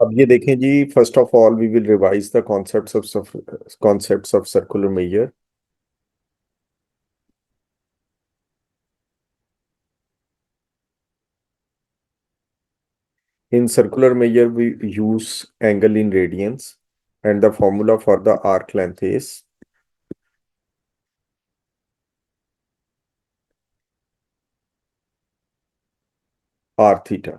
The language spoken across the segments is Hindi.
अब ये देखें जी, first of all we will revise the concepts of circular measure. In circular measure, we use angle in radians, and the formula for the arc length is r theta,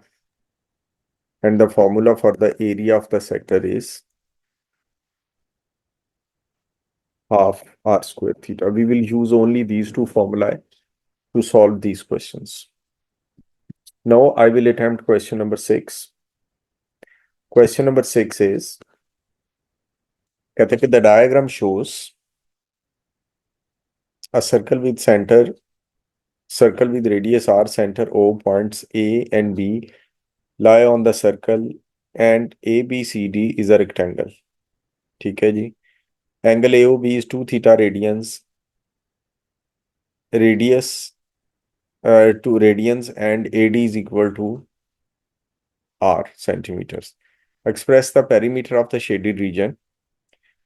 and the formula for the area of the sector is half r square theta. We will use only these two formulae to solve these questions. Now I will attempt question number 6. Question number 6 is, the diagram shows a circle with radius r, center O, points A and B lie on the circle, and ABCD is a rectangle. ठीक है जी. Angle AOB is 2 theta radians, radius to radians, and AD is equal to R centimeters. Express the perimeter of the shaded region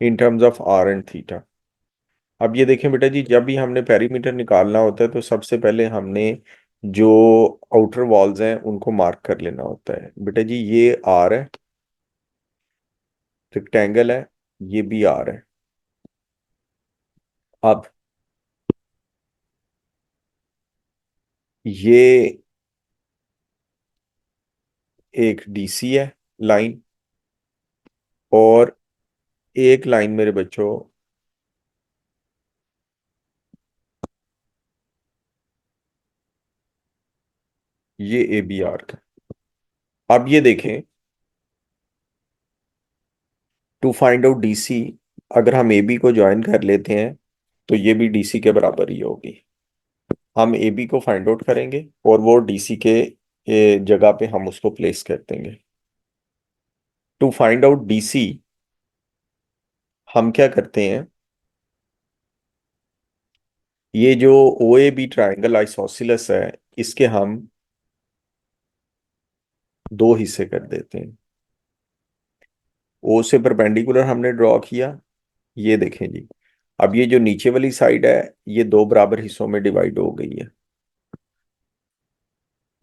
in terms of R and theta. अब ये देखें बेटा जी, जब भी हमने पेरीमीटर निकालना होता है तो सबसे पहले हमने जो आउटर वॉल्स हैं उनको मार्क कर लेना होता है. बेटा जी ये आर है, रेक्टेंगल है, ये भी आर है. अब ये एक डीसी है लाइन, और एक लाइन मेरे बच्चों ये ए बी आर्क है. अब ये देखें, टू फाइंड आउट डीसी, अगर हम ए बी को ज्वाइन कर लेते हैं तो ये भी डीसी के बराबर ही होगी. हम ए बी को फाइंड आउट करेंगे और वो डीसी के जगह पे हम उसको प्लेस कर देंगे. टू फाइंड आउट डीसी हम क्या करते हैं, ये जो ओ ए बी ट्राइंगल आइसोसिलस है इसके हम दो हिस्से कर देते हैं. ओ से परपेंडिकुलर हमने ड्रॉ किया, ये देखें जी. अब ये जो नीचे वाली साइड है ये दो बराबर हिस्सों में डिवाइड हो गई है.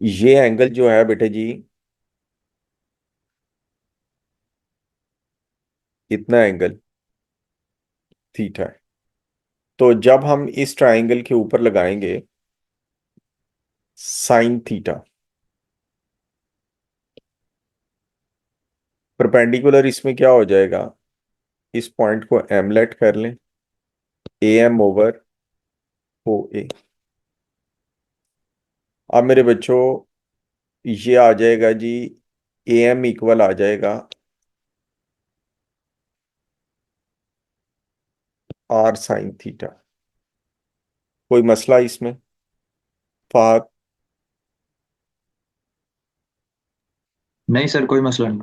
ये एंगल जो है बेटे जी, इतना एंगल थीटा है. तो जब हम इस ट्राइंगल के ऊपर लगाएंगे साइन थीटा, परपेंडिकुलर इसमें क्या हो जाएगा, इस पॉइंट को एम लेट कर लें, ए एम ओवर ओ ए. अब मेरे बच्चों ये आ जाएगा जी, ए एम इक्वल आ जाएगा आर साइन थीटा. कोई मसला इसमें फात? नहीं सर, कोई मसला नहीं।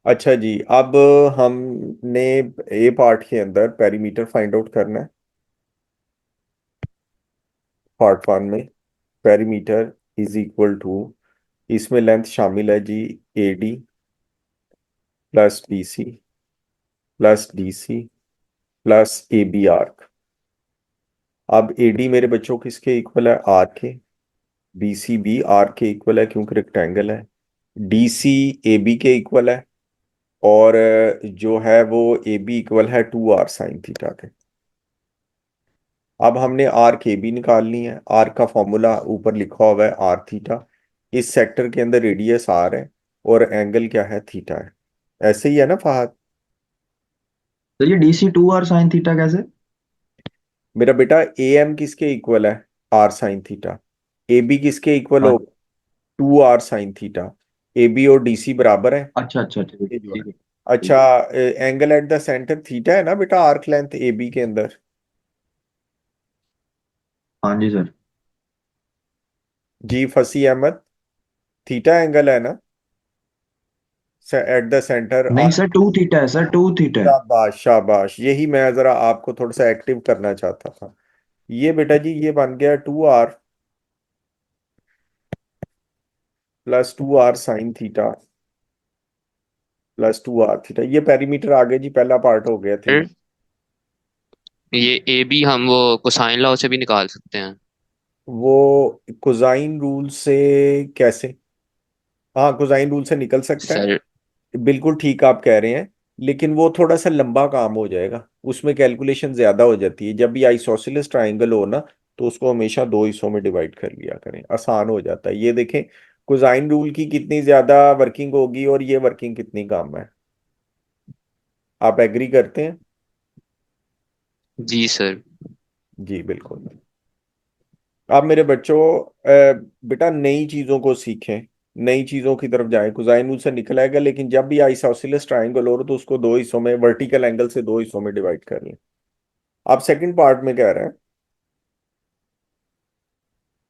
अच्छा जी, अब हमने ए पार्ट के अंदर पेरीमीटर फाइंड आउट करना है. पार्ट वन में पेरीमीटर इज इक्वल टू, इसमें लेंथ शामिल है जी A D plus B C plus D C plus A B arc. अब ए डी मेरे बच्चों किसके इक्वल है, आर के. बी सी भी आर के इक्वल है क्योंकि रेक्टेंगल है. डी सी ए बी के इक्वल है, और जो है वो ए बी इक्वल है टू आर साइन थीटा के. अब हमने आर के बी निकालनी है. आर का फॉर्मूला ऊपर लिखा हुआ है आर थीटा. इस सेक्टर के अंदर रेडियस आर है और एंगल क्या है, थीटा है. ऐसे ही है ना फहद? तो ये DC 2R sin θ कैसे? मेरा बेटा ए एम किसके इक्वल है, R sine theta. A B किसके इक्वल हो, two R sine theta. A B और डी सी बराबर है. अच्छा अच्छा, ठीक ये है जो है, ठीक है अच्छा, ठीक है। Angle at the centre theta है ना बेटा, आर्क लेंथ ए बी के अंदर. हाँ जी सर। जी फसी अहमद, थीटा एंगल है ना एट द सेंटर नहीं आर. सर, 2θ है सर, 2θ है। शाबाश शाबाश, यही मैं जरा आपको थोड़ा सा एक्टिव करना चाहता था. ये बेटा जी ये बन गया two R plus two R sine theta plus 2r theta, ये पेरीमीटर आ गया जी, पहला पार्ट हो गया थीटा। सर ये ए बी हम वो कोसाइन लॉ से भी निकाल सकते हैं। वो कोसाइन रूल से कैसे? हाँ, कोसाइन रूल से निकल सकता है। सर बिल्कुल ठीक आप कह रहे हैं, लेकिन वो थोड़ा सा लंबा काम हो जाएगा, उसमें कैलकुलेशन ज्यादा हो जाती है। जब भी आइसोसेलेस ट्राइंगल हो ना, तो उसको हमेशा दो हिस्सों में डिवाइड कर लिया करें, आसान हो जाता है। ये देखें, कोसाइन रूल की कितनी ज्यादा वर्किंग होगी और ये वर्किंग कितनी कम है। आप एग्री करते हैं? जी सर। जी बिल्कुल। आप मेरे बच्चों, बेटा नई चीजों को सीखें, नई चीजों की तरफ जाएं। कोसाइन रूल से निकल आएगा, लेकिन जब भी आइसोसेलेस ट्राइंगल हो तो उसको दो हिस्सों में, वर्टिकल एंगल से दो हिस्सों में डिवाइड कर लें। आप सेकंड पार्ट में कह रहे हैं,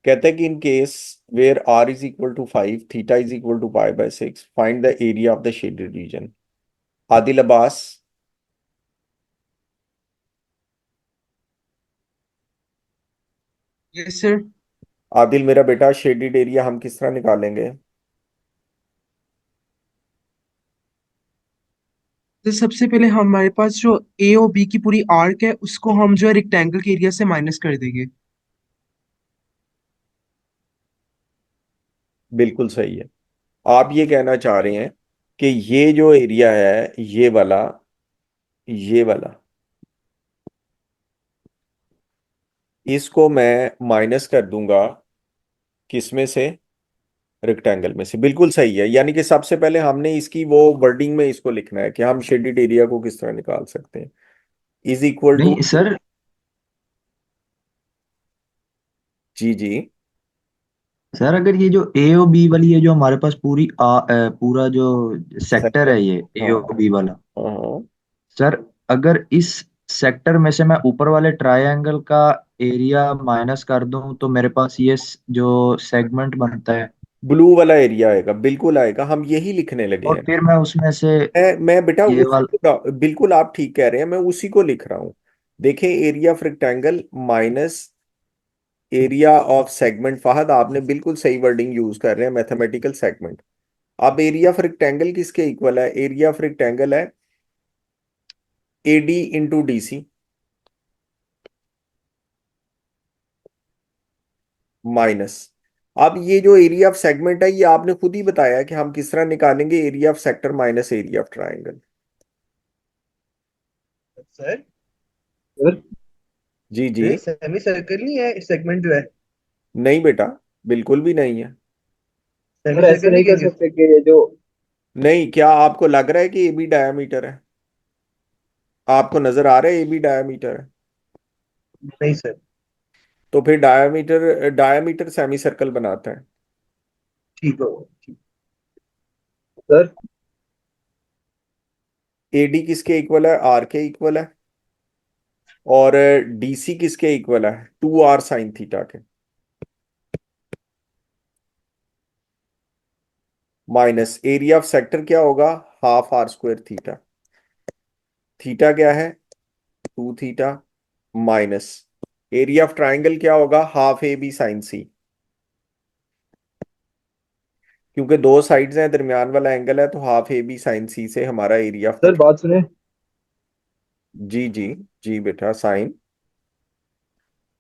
कहते हैं कि in case where r is equal to 5, theta is equal to pi by 6, find the area of the shaded region. Adil Abbas. Yes sir. Adil मेरा बेटा, शेडेड एरिया हम किस तरह निकालेंगे? तो सबसे पहले हमारे पास जो ए और बी की पूरी आर्क है उसको हम जो है रेक्टेंगल के एरिया से माइनस कर देंगे। बिल्कुल सही है। आप ये कहना चाह रहे हैं कि ये जो एरिया है, ये वाला, इसको मैं माइनस कर दूंगा किसमें से? रेक्टेंगल में से। बिल्कुल सही है। यानी कि सबसे पहले हमने इसकी वो वर्डिंग में इसको लिखना है कि हम शेडेड एरिया को किस तरह निकाल सकते हैं। इज इक्वल टू, नहीं सर। जी जी, सर अगर ये जो ए और बी वाली है, जो हमारे पास पूरा जो सेक्टर सेक्टर, है, ये ए हाँ और बी वाला, हाँ, सर अगर इस सेक्टर में से मैं ऊपर वाले ट्रायंगल का एरिया माइनस कर दूं तो मेरे पास ये जो सेगमेंट बनता है, ब्लू वाला एरिया आएगा, बिल्कुल आएगा, हम यही लिखने लगे और हैं। फिर मैं उसमें से मैं बेटा ये उसी वाला। को, बिल्कुल आप ठीक कह रहे हैं, मैं उसी को लिख रहा हूँ। देखें, area of rectangle minus area of segment. Fahad आपने बिल्कुल सही वर्डिंग यूज कर रहे हैं, मैथमेटिकल सेगमेंट। अब एरिया ऑफ रेक्टेंगल किसके इक्वल है? एरिया ऑफ रेक्टेंगल है AD इंटू DC माइनस। अब ये जो एरिया ऑफ सेगमेंट है, ये आपने खुद ही बताया कि हम किस तरह निकालेंगे, area of sector minus area of triangle. Sir sir जी जी। ये सेमी सर्कल नहीं है सेगमेंट जो है। नहीं बेटा, बिल्कुल भी नहीं है। सेमी और ऐसे सर्कल नहीं कर सकते कि ये जो नहीं, क्या आपको लग रहा है कि AB डायामीटर है? आपको नजर आ रहा है AB डायामीटर है? नहीं सर। तो फिर डायामीटर, डायामीटर सेमी सर्कल बनाता है। ठीक हो ठीक सर। AD किसके इक्वल है? R के इक्वल है। और DC किसके इक्वल है? 2R साइन थीटा के। माइनस एरिया ऑफ सेक्टर क्या होगा? Half R square theta. Theta क्या है? 2 theta. Minus area of triangle क्या होगा? Half AB sine C। क्योंकि दो साइड्स हैं, दरमियान वाला एंगल है, तो हाफ AB साइन C से हमारा एरिया ऑफ सर द, बात सुने। जी जी, जी बेटा, साइन।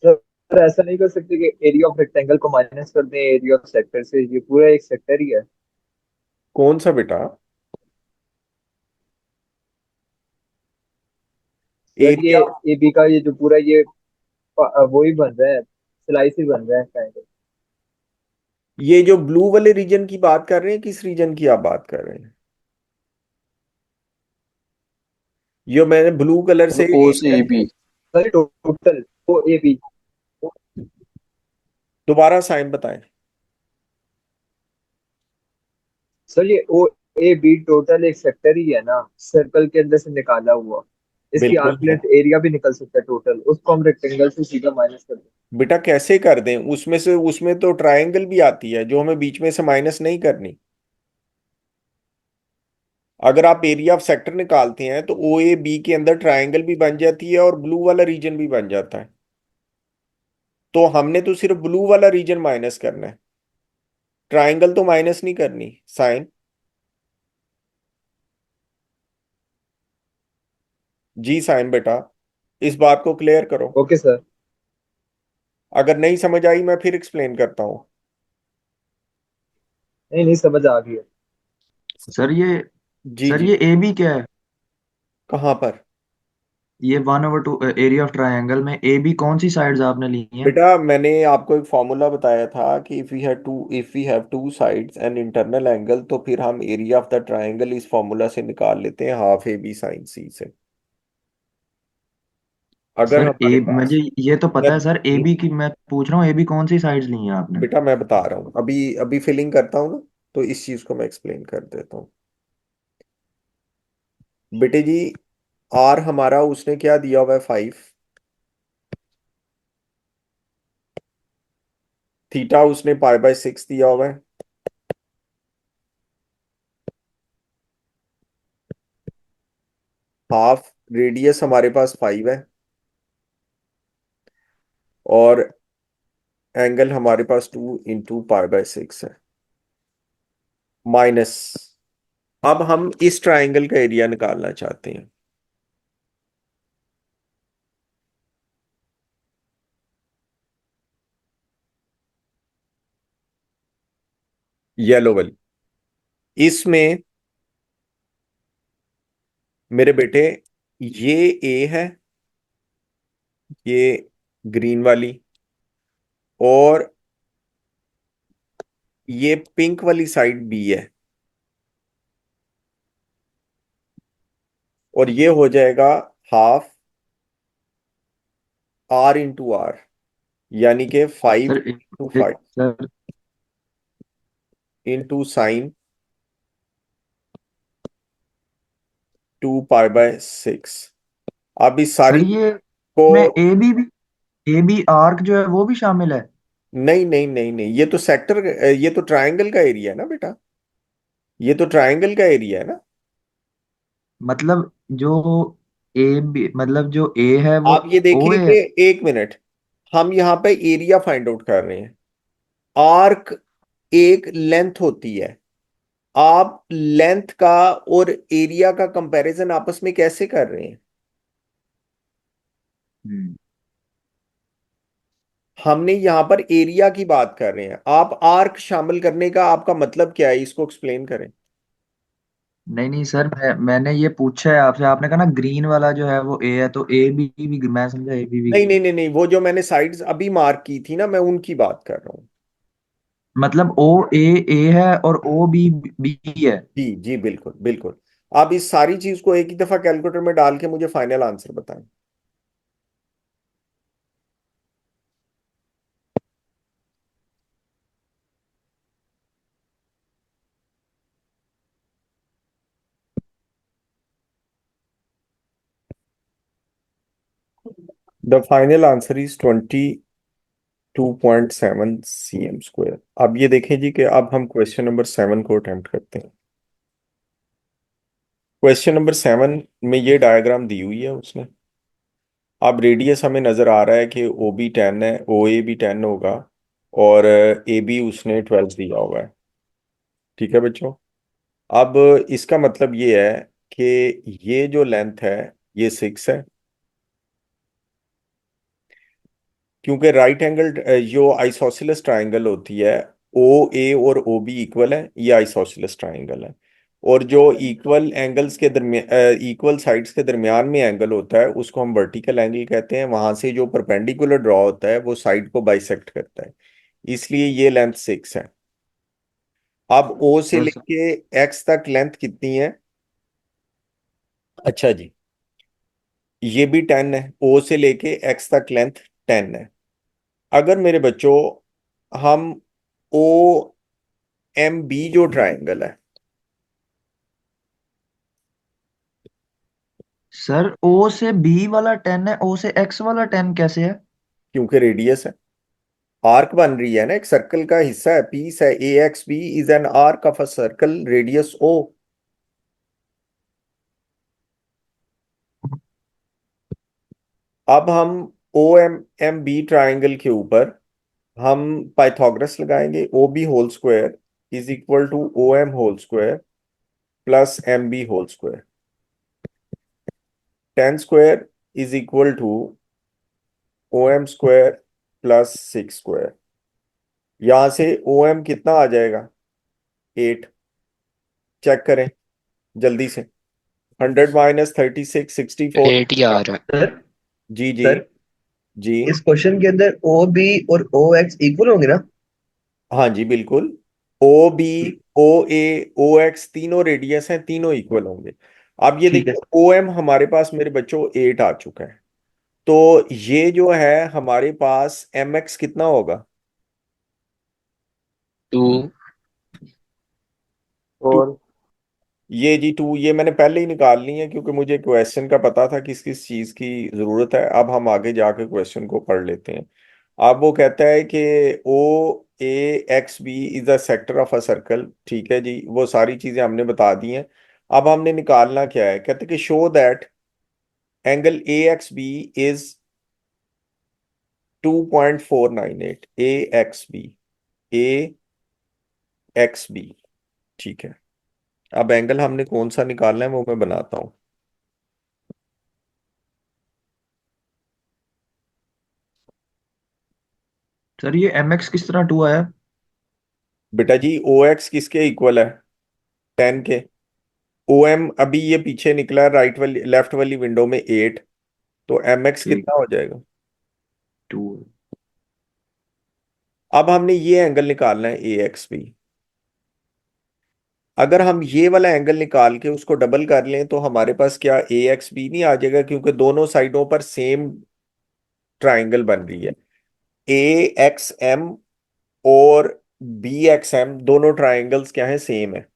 सर ऐसा नहीं कर सकते कि एरिया ऑफ रेक्टेंगल को माइनस कर दें एरिया ऑफ सेक्टर से, ये पूरा एक सेक्टर ही है। कौन सा बेटा? सर ये एरिया, ए बी का ये जो पूरा ये वो ही बन रहा है, स्लाइस ही बन रहा है triangle। ये जो ब्लू वाले रीजन की बात कर रहे हैं, किस रीजन की आप बात कर रहे हैं? ये मैंने ब्लू कलर से ओ से बी। सर टोटल वो ए बी। दोबारा साइन बताएं। सर ये ओ ए बी टोटल एक सेक्टर ही है ना, सर्कल के अंदर से निकाला हुआ। इसकी बिल्कुल आर्क है लेंथ एरिया भी निकल सकता है टोटल, उसको हम रेक्टेंगल से सीधा माइनस कर दें। बेटा, कैसे कर दें? उसमें से, उसमें तो ट्रायंगल भी आती है जो हमें बीच में से माइनस नहीं करनी। अगर आप एरिया ऑफ सेक्टर निकालते हैं तो OAB के अंदर ट्रायंगल भी बन जाती है और ब्लू वाला रीजन भी बन जाता है। तो हमने तो सिर्फ ब्लू वाला रीजन माइनस करना है, ट्रायंगल तो माइनस नहीं करनी। साइन, जी साइन बेटा, इस बात को क्लियर करो। Okay sir. अगर नहीं समझ आई मैं फिर एक्सप्लेन करता हूँ। नहीं नहीं, समझ आ गई है। सर ये जी सर जी। ये ए बी क्या है? कहाँ पर? ये 1/2 एरिया ऑफ ट्रायंगल में ए बी कौन सी साइड्स आपने ली हैं? बेटा मैंने आपको एक फॉर्मूला बताया था कि if we have two sides and internal angle, तो फिर हम एरिया ऑफ द ट्रायंगल इस फॉर्मूला से निकाल लेते हैं, half A B sine C से। अगर सर हमारे ए पास मुझे ये तो मैं पता है सर, ए बी की मैं पूछ रहा हूँ, ए बी कौन सी साइड्स ली हैं आपने? बेटा मैं बता रहा हूँ, अभी अभी फिलिंग करता हूँ ना, तो इस चीज को मैं एक्सप्लेन कर देता हूँ। बेटे जी, आर हमारा उसने क्या दिया हुआ है 5, थीटा उसने पाई/6 दिया हुआ है, हाफ रेडियस हमारे पास 5 है, और एंगल हमारे पास 2 × पाई/6 है, माइनस। अब हम इस ट्राइंगल का एरिया निकालना चाहते हैं, येलो वाली। इसमें मेरे बेटे ये ए है, ये ग्रीन वाली, और ये पिंक वाली साइड बी है, और ये हो जाएगा हाफ R × R, यानी कि 5 सर × 5 सर इंटू साइन 2 पाई/6। अब इस सर सारी ये को, में ए बी आर्क जो है वो भी शामिल है? नहीं नहीं नहीं नहीं, ये तो सेक्टर, ये तो ट्राइंगल का एरिया है ना बेटा, ये तो ट्राइंगल का एरिया है ना। मतलब जो ए बी मतलब जो ए है वो आप ये ओ देखिए ए कि है? एक मिनट, हम यहाँ पे एरिया फाइंड आउट कर रहे हैं। आर्क एक लेंथ होती है, आप लेंथ का और एरिया का कंपैरिजन आपस में कैसे कर रहे हैं? हम्म। हमने यहां पर एरिया की बात कर रहे हैं, आप आर्क शामिल करने का आपका मतलब क्या है, इसको एक्सप्लेन करें। नहीं नहीं सर, मैंने ये पूछा है आपसे, आपने कहा ना ग्रीन वाला जो है वो ए है, तो ए बी मैं समझा ए बी भी नहीं ग्रीन। नहीं नहीं नहीं, वो जो मैंने साइड्स अभी मार्क की थी ना, मैं उनकी बात कर रहा हूँ। मतलब ओ ए है और ओ बी है? जी जी बिल्कुल बिल्कुल। आप इस सारी चीज को एक ही दफा कैलकुलेटर में डाल के मुझे फाइनल आंसर बताएं। The final answer is 22.7 cm²। अब ये देखें जी कि अब हम क्वेश्चन नंबर 7 को अटेम्प्ट करते हैं। क्वेश्चन नंबर 7 में ये डायग्राम दी हुई है उसने। अब रेडियस हमें नजर आ रहा है कि ओ बी 10 है, ओ ए भी 10 होगा, और ए बी उसने 12 दिया हुआ है। ठीक है बच्चों, अब इसका मतलब ये है कि ये जो लेंथ है ये 6 है, क्योंकि राइट एंगल जो आइसोसेलेस ट्राइंगल होती है, ओ ए और ओ बी इक्वल है, ये आइसोसेलेस ट्राइंगल है। और जो इक्वल एंगल्स के दरमियान, इक्वल साइड्स के दरमियान में एंगल होता है उसको हम वर्टिकल एंगल कहते हैं। वहां से जो परपेंडिकुलर ड्रॉ होता है वो साइड को बाइसेक्ट करता है, इसलिए ये लेंथ 6 है। अब ओ से तो लेके एक्स तक लेंथ कितनी है? अच्छा जी, ये भी 10 है, ओ से लेके एक्स तक लेंथ 10 है। अगर मेरे बच्चों हम ओ एम बी जो ट्राइंगल है, सर ओ से बी वाला 10 है, ओ से एक्स वाला 10 कैसे है? क्योंकि रेडियस है, आर्क बन रही है ना, एक सर्कल का हिस्सा है, पीस है, A X B is an arc of a circle radius O. अब हम O M M B triangle के ऊपर हम पाइथागोरस लगाएंगे, O B whole square is equal to O M whole square plus M B whole square. 10 square is equal to OM square plus 6 square. यहां से OM कितना आ जाएगा? 8। चेक करें जल्दी से। 100 माइनस 36 64। 8 ही आ रहा है। सर जी जी सर जी। इस क्वेश्चन के अंदर ओ बी और ओ एक्स इक्वल होंगे ना? हाँ जी बिल्कुल। OB OA OX तीनों रेडियस हैं, तीनों इक्वल होंगे। अब ये ठीक है देखिए OM हमारे पास मेरे बच्चों 8 आ चुका है। तो ये जो है हमारे पास MX कितना होगा? 2। और ये जी 2, ये मैंने पहले ही निकाल ली है क्योंकि मुझे क्वेश्चन का पता था किस किस चीज की जरूरत है। अब हम आगे जाके क्वेश्चन को पढ़ लेते हैं। अब वो कहता है कि OAXB is a sector of a circle. ठीक है जी, वो सारी चीजें हमने बता दी हैं। अब हमने निकालना क्या है? कहते हैं कि show that angle AXB is 2.498। AXB ठीक है। अब एंगल हमने कौन सा निकालना है वो मैं बनाता हूं। सर ये MX किस तरह 2 आया? बेटा जी OX किसके इक्वल है? 10 के। OM अभी ये पीछे निकला है, राइट वाली लेफ्ट वाली विंडो में 8। तो MX ठीक। कितना हो जाएगा? 2। अब हमने ये एंगल निकालना है AXB। अगर हम ये वाला एंगल निकाल के उसको डबल कर लें तो हमारे पास क्या AXB नहीं आ जाएगा? क्योंकि दोनों साइडों पर सेम ट्राइंगल बन रही है। AXM और BXM दोनों ट्राइंगल्स क्या है? सेम है।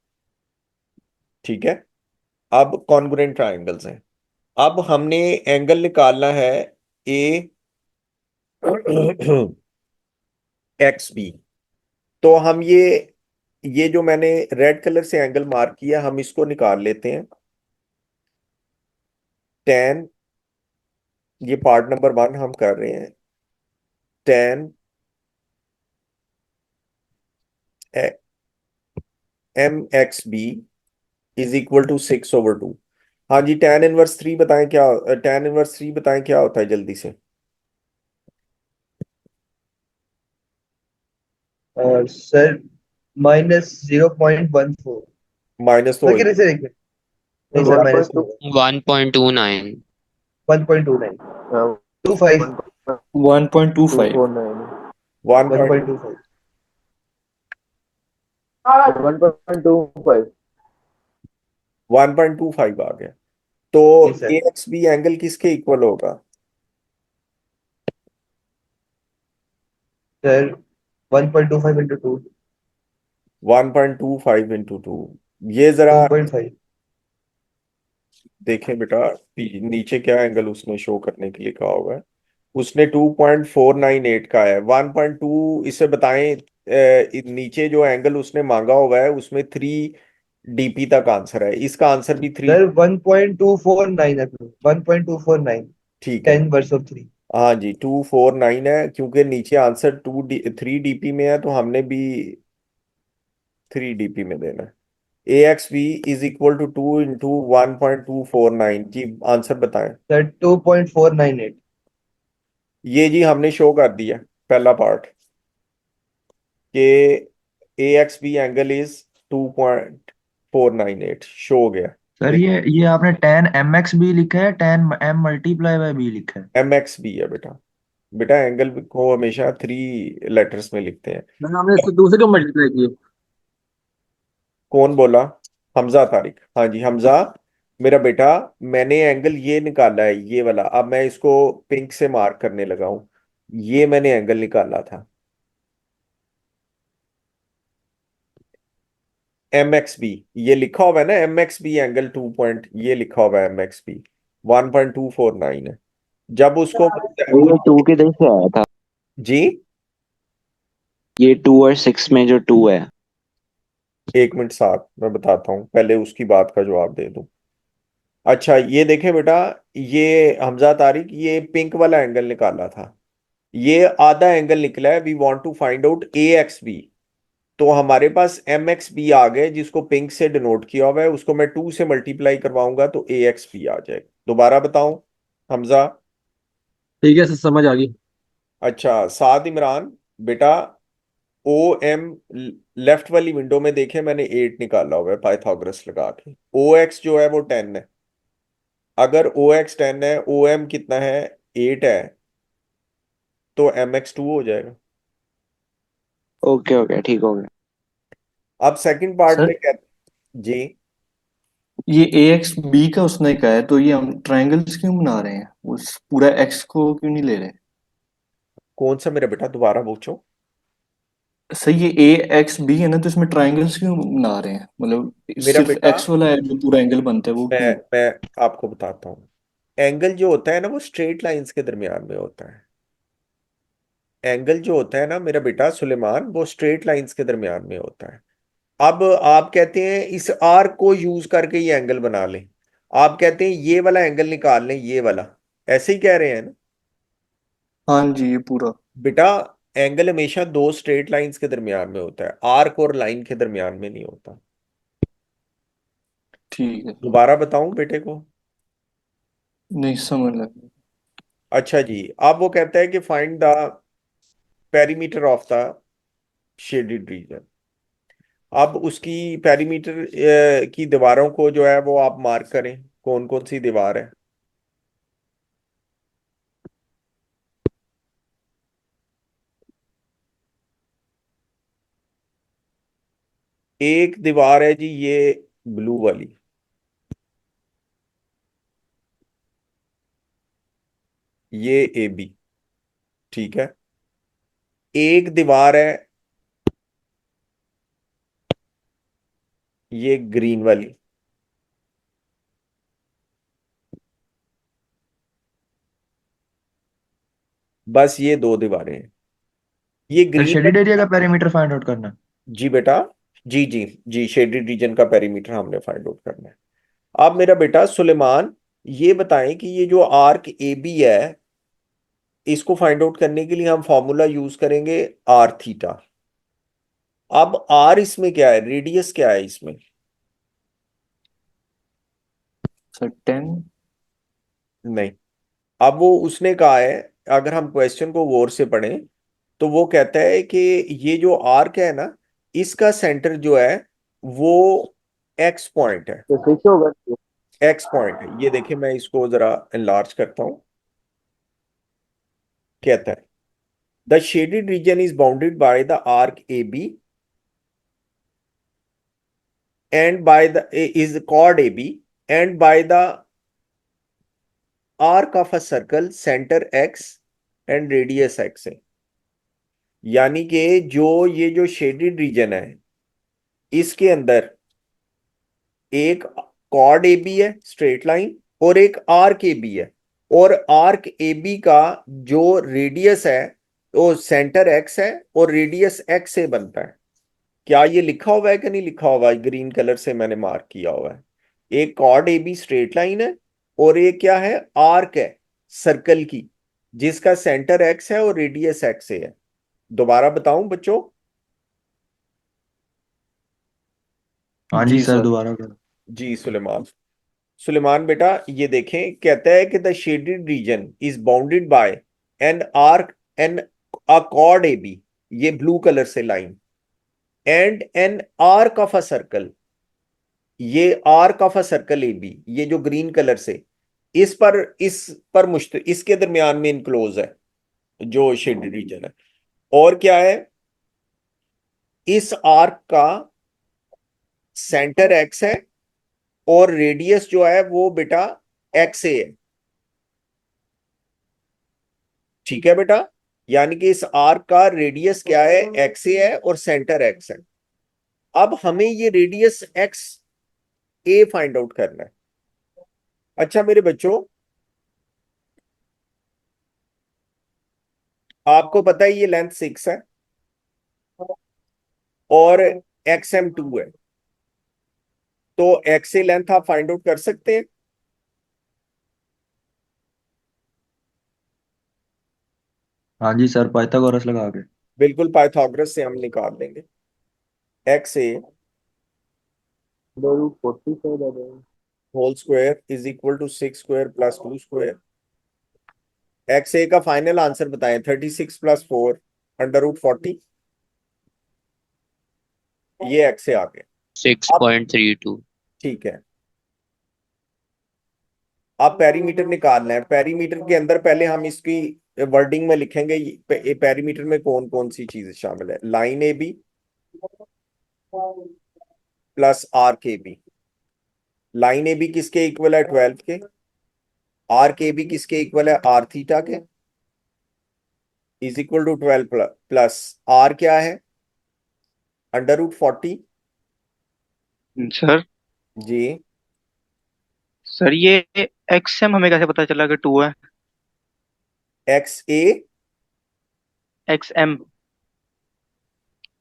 ठीक है। अब कॉन्ग्रुएंट ट्राइंगल्स हैं। अब हमने एंगल निकालना है AXB। तो हम ये जो मैंने रेड कलर से एंगल मार्क किया हम इसको निकाल लेते हैं। टेन, ये पार्ट नंबर 1 हम कर रहे हैं। 10 MXB इज इक्वल टू 6/2। हाँ जी, tan−1 3 बताएं क्या? tan−1 3 बताएं क्या होता है जल्दी से? और सर -0.14। माइनस तो सर वही। कितने से देखिए? नहीं सर माइनस टू 1.29। 1.29 25 1.25 1.2 1.25 1.25 1.25 आ गया। तो जी सर AXB एंगल किसके इक्वल होगा? Sir 1.25 into 2 1.25 into 2। ये जरा 2.5 देखें बेटा, नीचे क्या एंगल उसने शो करने के लिए कहा होगा। उसने 2.498 का है। 1.2 इसे बताएं। नीचे जो एंगल उसने मांगा हुआ है उसमें 3 DP तक आंसर है। इसका आंसर भी 3। सर 1.249 है 1.249 ठीक है। 10 वर्स ऑफ 3 हाँ जी 249 है क्योंकि नीचे आंसर 3 DP में है तो हमने भी 3 DP में देना है। AXB is equal to 2 × 1.249। जी आंसर बताएं। सर 2.498 ये जी हमने शो कर दिया पहला पार्ट कि AXB एंगल इज 2.498 शो हो गया। सर ये आपने tan MX भी लिखा है, tan M multiply by B लिखा है? MXB है बेटा। बेटा एंगल को हमेशा 3 लेटर्स में लिखते हैं। मैंने हमने इसको दूसरे को मल्टीप्लाई किए। कौन बोला? हमजा तारिक। हाँ जी हमजा मेरा बेटा। मैंने एंगल ये निकाला है, ये वाला। अब मैं इसको पिंक से मार्क करने लगा हूं। ये मैंने एंगल निकाला था MXB। ये लिखा हुआ है ना MXB एंगल 2 पॉइंट, ये लिखा हुआ है MXB 1.249 है। जब उसको ये 2 किधर से आया था? जी ये 2 और 6 में जो 2 है। 1 मिनट साथ मैं बताता हूँ, पहले उसकी बात का जवाब दे दूं। अच्छा ये देखें बेटा, ये हमजा तारिक ये पिंक वाला एंगल निकाला था। ये आधा एंगल निकला है। We want to find out AXB। तो हमारे पास MXB आ गए जिसको पिंक से डिनोट किया हुआ है। उसको मैं 2 से मल्टीप्लाई करवाऊंगा तो AXB आ जाएगा। दोबारा बताऊं हमजा? ठीक है सर, समझ आ गई। अच्छा साद इमरान बेटा, ओ एम लेफ्ट वाली विंडो में देखे मैंने 8 निकाला हुआ है पाइथागोरस लगा के। ओ एक्स जो है वो 10 है। अगर ओ एक्स 10 है, ओ एम कितना है, 8 है, तो एम एक्स 2 हो जाएगा। ओके ओके, ठीक हो गया। अब सेकंड पार्ट सर में क्या? जी। ये ए एक्स बी का उसने कहा है, तो ये हम ट्रायंगल्स क्यों बना रहे हैं? उस पूरा एक्स को क्यों नहीं ले रहे? कौन सा मेरा बेटा, दोबारा पूछो। सर ये ए एक्स बी है ना, तो इसमें ट्रायंगल्स क्यों बना रहे हैं? मतलब मेरा सिर्फ बेटा, एक्स वाला है जो पूरा एंगल बनता है, वो क्यों? मैं आपको बताता हूँ। एंगल जो होता है ना वो स्ट्रेट लाइंस के दरमियान में होता है। एंगल जो होता है ना मेरा बेटा सुलेमान, वो स्ट्रेट लाइंस के दरमियान में होता है। अब आप कहते हैं इस आर को यूज करके ये एंगल बना लें। आप कहते हैं ये वाला एंगल निकाल लें, ये वाला। ऐसे ही कह रहे हैं ना हाँ जी, ये पूरा। बेटा? एंगल हमेशा दो स्ट्रेट लाइंस के दरमियान में होता है, आर्क और लाइन के दरमियान में नहीं होता। ठीक है, दोबारा बताऊं बेटे को? नहीं समझ लगा। अच्छा जी। अब वो कहता है कि find the perimeter of the shaded reason. अब उसकी पेरीमीटर की दीवारों को जो है वो आप मार्क करें, कौन कौन सी दीवार है। एक दीवार है जी ये ब्लू वाली, ये ए बी, ठीक है। एक दीवार है ये ग्रीन वाली, बस ये दो दीवारें हैं। ये सर ग्रीन शेडेड एरिया का पेरीमीटर फाइंड आउट करना है। जी बेटा, जी जी जी, शेडेड रीजन का पेरीमीटर हमने फाइंड आउट करना है। अब मेरा बेटा सुलेमान, ये बताएं कि ये जो आर्क ए बी है, इसको फाइंड आउट करने के लिए हम फॉर्मूला यूज करेंगे आर थीटा। अब आर इसमें क्या है, रेडियस क्या है इसमें? सर 10। नहीं। अब वो उसने कहा है, अगर हम क्वेश्चन को गौर से पढ़ें तो वो कहता है कि ये जो आर्क है ना, इसका सेंटर जो है वो एक्स पॉइंट है। तो फिक्स होगा। एक्स पॉइंट है, ये देखिए मैं इसको जरा एनलार्ज करता हूं। कहता है the shaded region is bounded by the arc A B and by the is chord AB and by the arc of a circle center x and radius x है। यानी कि ये जो शेडेड रीजन है, इसके अंदर एक कॉर्ड ए बी है स्ट्रेट लाइन, और एक आर्क ए बी है। और आर्क ए बी का जो रेडियस है वो सेंटर एक्स है और रेडियस एक्स से बनता है। क्या ये लिखा हुआ है कि नहीं लिखा हुआ है? ग्रीन कलर से मैंने मार्क किया हुआ है। एक cord A be straight line है, और एक क्या है, आर्क है सर्कल की, जिसका सेंटर एक्स है और रेडियस एक्स से है। दोबारा बताऊं बच्चों? हाँ जी जी सर, सर। दोबारा कर। जी सुलेमान। सुलेमान बेटा ये देखें, कहता है कि the shaded region is bounded by an arc and a chord A B, ये ब्लू कलर से line, and an arc of a circle, ये arc of a circle A B, ये जो ग्रीन कलर से इस पर मुश्त इसके दरमियान में इनक्लोज है जो शेडेड रीजन है। और क्या है, इस आर्क का सेंटर एक्स है और रेडियस जो है वो बेटा एक्स ए है। ठीक है बेटा? यानी कि इस आर्क का रेडियस क्या है, एक्स ए है, और सेंटर एक्स है। अब हमें ये रेडियस एक्स ए फाइंड आउट करना है। अच्छा मेरे बच्चों, आपको पता है ये लेंथ 6 है और एक्स एम 2 है, तो एक्स ए लेंथ आप फाइंड आउट कर सकते हैं। हाँ जी सर, पाइथागोरस लगा के। बिल्कुल पाइथागोरस से हम निकाल लेंगे। एक्स ए 45 हो जाएगा। Whole square is equal to 6 square plus 2 square. X A का फाइनल आंसर बताएं। 36 प्लस 4 अंडर रूट 40। ये एक्स ए आ गया। अब 6.32। ठीक है, अब पेरीमीटर निकालना है। पेरीमीटर के अंदर पहले हम इसकी वर्डिंग में लिखेंगे पेरीमीटर में कौन कौन सी चीजें शामिल है। Line A B plus R K B. Line A B किसके इक्वल है? 12 के। आर के बी किसके इक्वल है? आर थीटा के। Is equal to 12 plus R क्या है? Under root 40। सर जी, सर ये एक्सएम हमें कैसे पता चला कि 2 है? X A. एक्सएम।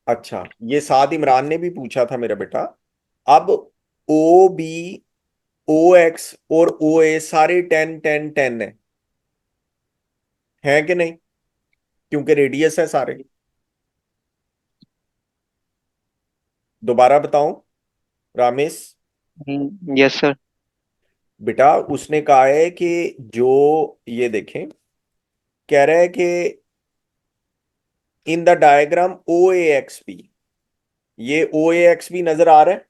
अच्छा, ये साद इमरान ने भी पूछा था मेरा बेटा। अब ओ बी, ओ एक्स और ओ ए सारे 10 10 10 है कि नहीं? क्योंकि रेडियस है सारे। दोबारा बताऊं रामेश? Yes sir. बेटा उसने कहा है कि जो, ये देखें, कह रहा है कि in the diagram O A X B, ये ओ ए एक्स बी नजर आ रहा है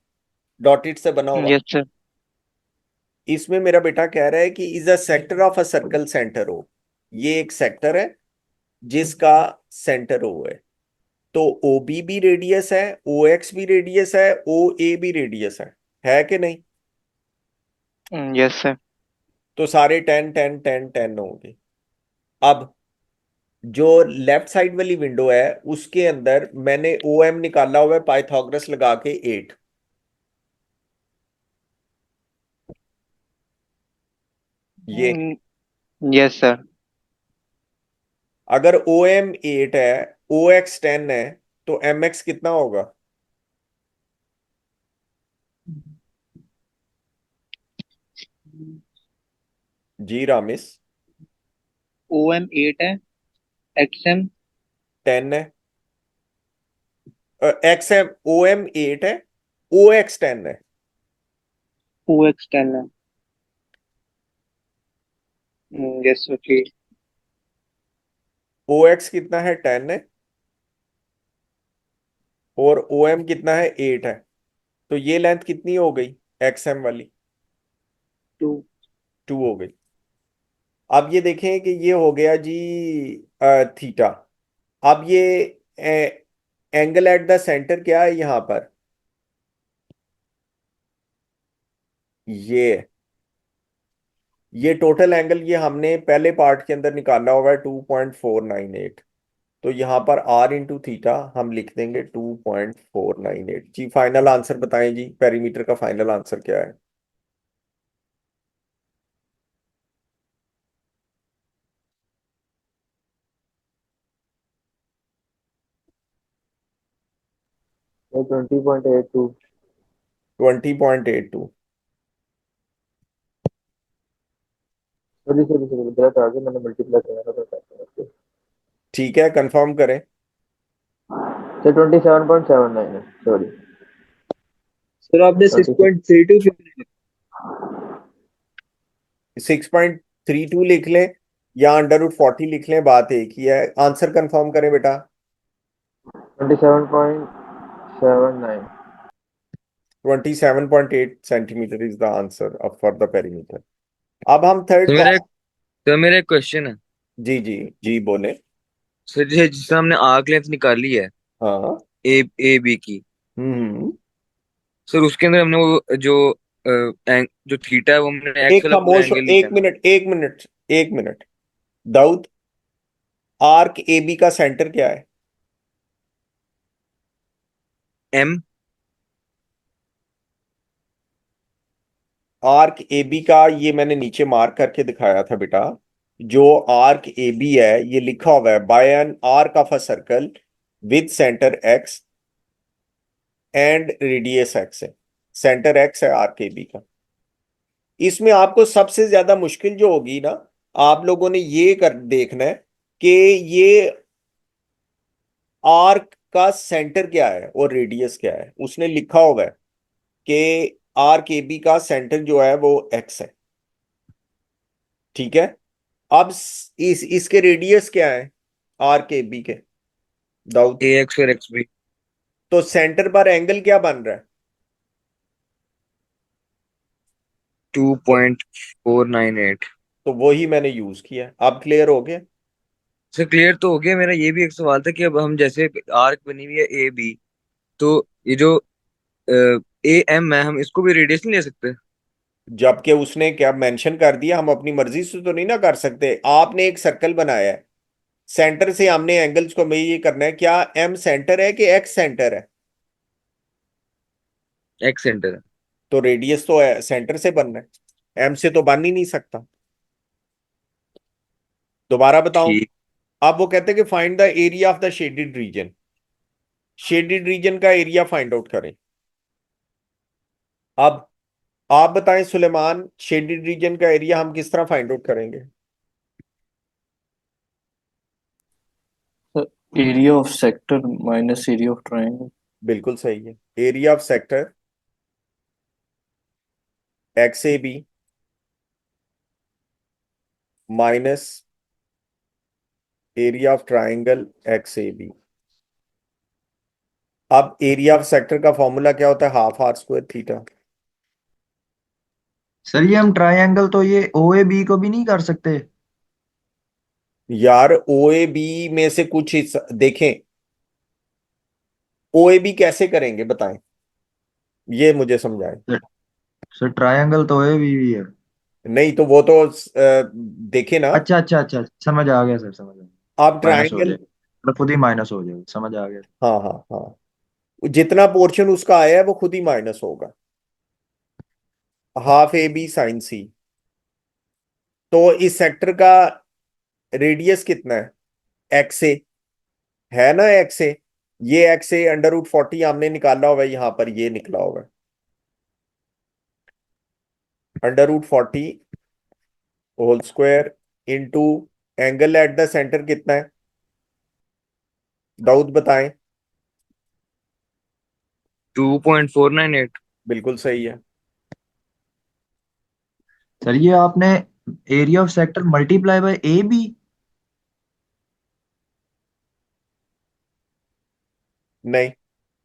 डॉटेड से बना हुआ। Yes sir. इसमें मेरा बेटा कह रहा है कि is a sector of a circle centre O. ये एक सेक्टर है जिसका सेंटर ओ है। तो ओ बी भी रेडियस है, ओ एक्स भी रेडियस है, ओ ए भी रेडियस है कि नहीं? Yes sir. तो सारे 10 10 10 10 होंगे। अब जो लेफ्ट साइड वाली विंडो है उसके अंदर मैंने ओ एम निकाला हुआ है पाइथागोरस लगा के 8। ये यस सर। अगर ओ एम 8 है, ओ एक्स 10 है, तो एम एक्स कितना होगा? जी रामिस। ओ एम 8 है, एक्सएम 10 है। एक्स एम ओ एम 8 है, ओ एक्स 10 है। ओ एक्स 10 है। Yes okay. ओ एक्स कितना है? 10 है। और ओ एम कितना है? 8 है। तो ये लेंथ कितनी हो गई एक्स एम वाली? 2। 2 हो गई। अब ये देखें कि ये हो गया जी थीटा। अब ये एंगल एट द सेंटर क्या है यहां पर? ये टोटल एंगल ये हमने पहले पार्ट के अंदर निकाला होगा 2.498। तो यहां पर आर इंटू थीटा हम लिख देंगे 2.498। जी फाइनल आंसर बताएं जी, पेरीमीटर का फाइनल आंसर क्या है? ये 20.82। 20.82। सॉरी सॉरी सॉरी, गलत आ गया, मैंने मल्टीप्लाई किया था। ठीक है, कंफर्म करें। सर 27.79 है, सॉरी। सर आपने 36। 6.32 क्यों नहीं लिखा? 6.32 लिख लें या अंडर रूट 40 लिख लें, बात एक ही है। आंसर कंफर्म करें बेटा। 27.79। 27.8 centimetre is the answer for the perimeter. अब हम थर्ड तो मेरा पार्ट। एक तो मेरा एक क्वेश्चन है। जी जी जी बोले। सर जिस हमने आर्क लेंथ निकाली है हाँ। ए ए बी की, हम्म। सर उसके अंदर हमने वो जो थीटा है वो हमने एक्स एक वाला पूरा खामोश हो, एंगल लिखा एक है ना। मिनट एक मिनट एक minute. Dawood, arc A B का सेंटर क्या है? एम। आर्क ए बी का ये मैंने नीचे मार्क करके दिखाया था बेटा। जो आर्क ए बी है ये लिखा हुआ है by an arc of a circle with centre X and radius X है। सेंटर एक्स है आर्क ए बी का। इसमें आपको सबसे ज्यादा मुश्किल जो होगी ना, आप लोगों ने ये कर देखना है कि ये आर्क का सेंटर क्या है और रेडियस क्या है। उसने लिखा हुआ है कि आर्क AB का सेंटर जो है वो x है, ठीक है। अब इसके रेडियस क्या है आर्क AB के, दाऊद? ए एक्स और एक्स बी। तो सेंटर पर एंगल क्या बन रहा है? 2.498। तो वही मैंने यूज किया। अब क्लियर हो गया? सर क्लियर तो हो गया। मेरा ये भी एक सवाल था कि अब हम जैसे आर्क बनी हुई है ए बी, तो ये जो ए एम है, हम इसको भी रेडियस नहीं ले सकते? जबकि उसने क्या मेंशन कर दिया, हम अपनी मर्जी से तो नहीं ना कर सकते। आपने एक सर्कल बनाया है, सेंटर से हमने एंगल्स को में ये करना है, क्या एम सेंटर है कि एक्स सेंटर है? एक्स सेंटर है। तो रेडियस तो सेंटर से बनना है, एम से तो बन ही नहीं सकता। दोबारा बताऊं? ठीक। अब वो कहते हैं कि find the area of the shaded region. Shaded region का एरिया फाइंड आउट करें। अब आप बताएं सुलेमान, शेडेड रीजन का एरिया हम किस तरह फाइंड आउट करेंगे? Area of sector minus area of triangle. बिल्कुल सही है। Area of sector XAB minus area of triangle XAB। अब एरिया ऑफ सेक्टर का फॉर्मूला क्या होता है? Half R square theta. Sir ये हम ट्रायंगल तो ये ओ ए बी को भी नहीं कर सकते? यार OAB में से कुछ हिस्सा देखें, OAB कैसे करेंगे बताएं, ये मुझे समझाएं। सर ट्रायंगल तो ओ ए बी भी है। नहीं तो वो तो देखे ना। अच्छा अच्छा अच्छा, समझ आ गया सर, समझ आ गया। आप माइनस हो ट्राइंगल, जाएगा, मतलब खुद ही माइनस हो जाएगा, समझ आ गया। हाँ हाँ हाँ, जितना पोर्शन उसका आया है वो खुद ही माइनस होगा। Half AB sine C। तो इस सेक्टर का रेडियस कितना है? XA है ना, XA। ये XA √40 हमने निकाला होगा, यहां पर ये निकला होगा √40 whole square into angle at the centre कितना है, दाऊद बताएं? 2.498। बिल्कुल सही है। सर ये आपने area of sector multiply by A B? नहीं,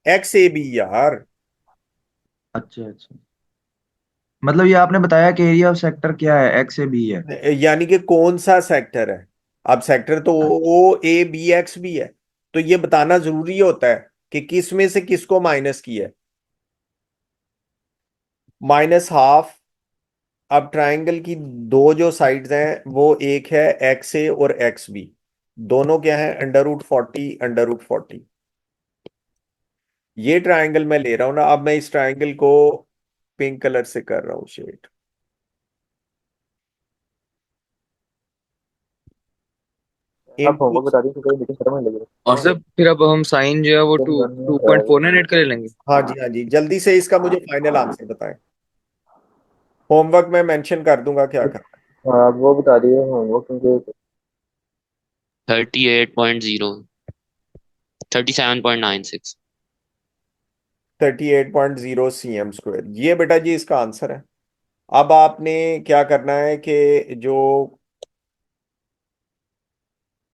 XAB यार। अच्छा अच्छा, मतलब ये आपने बताया कि एरिया ऑफ सेक्टर क्या है, एक्स ए बी है। यानी कि कौन सा सेक्टर है? अब सेक्टर तो OABX भी है, तो ये बताना जरूरी होता है कि किस में से किसको माइनस किया है। Minus half. अब ट्राइंगल की दो जो साइड्स हैं वो एक है XA और XB, दोनों क्या है √40 ये ट्राइंगल मैं ले रहा हूं ना। अब मैं इस ट्राइंगल को पिंक कलर से कर रहा हूं शेड। आप इनटू, होमवर्क बता दीजिए, कोई लेकिन खत्म नहीं लग और सर फिर अब हम साइन जो है वो टू पॉइंट फोर नाइन रहा। एट कर लेंगे। हाँ जी हाँ जी, जल्दी से इसका मुझे फाइनल आंसर बताएं। होमवर्क में मेंशन कर दूंगा क्या करना हाँ आप वो बता दीजिए होमवर्क, क्योंकि 38.0, 37.96। है। 38.0 cm², ये बेटा जी इसका आंसर है। अब आपने क्या करना है कि जो